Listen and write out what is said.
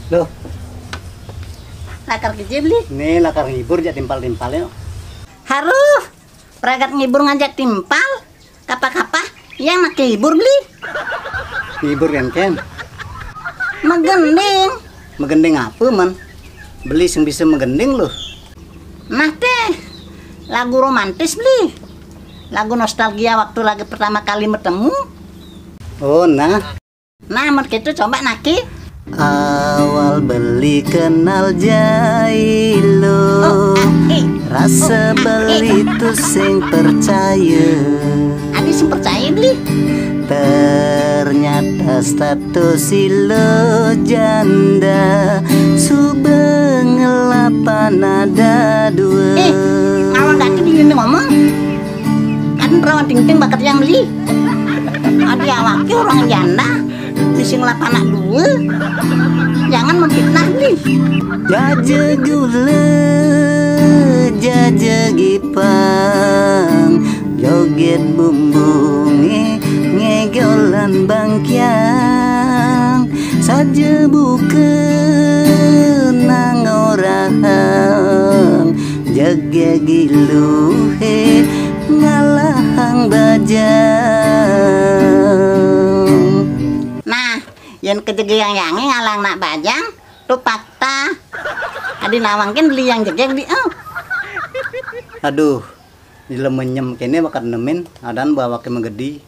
Loh, Lakar kerja beli. ini lakar ngibur jak timpal-timpalnya. Haruh, peragat ngibur ngajak timpal. Kapa-kapa, yang nak hibur beli. Ngibur kan Ken? Megending. Megending apa man? Beli sing bisa megending loh. Nah teh, lagu romantis beli. Lagu nostalgia waktu lagi pertama kali bertemu. Oh nah, Nah, mereka itu coba naki. awal beli kenal jailo. Rasa beli itu sing percaya. Adi sing percaya beli. Ternyata status silo janda subengelapan ada dua. Awal daki di sini ngomong. Kan perawan ting-ting bakat yang beli. Adi awaki orang janda. Di sing lapan anak dua. Jangan memfitnah beli. Jaja gula, jaja gipang, joget bumbungi, ngegolan bangkyang, saja bukan nang orang, jaga giluhe, ngalahang bajang. Nah, yang kejegi yang yangi ngalang nak bajang. Tuh fakta. Adi nawangkin beli yang jegeng di. Aduh, di lemenyem kene bakat nemen, adan bawa ke menggedi.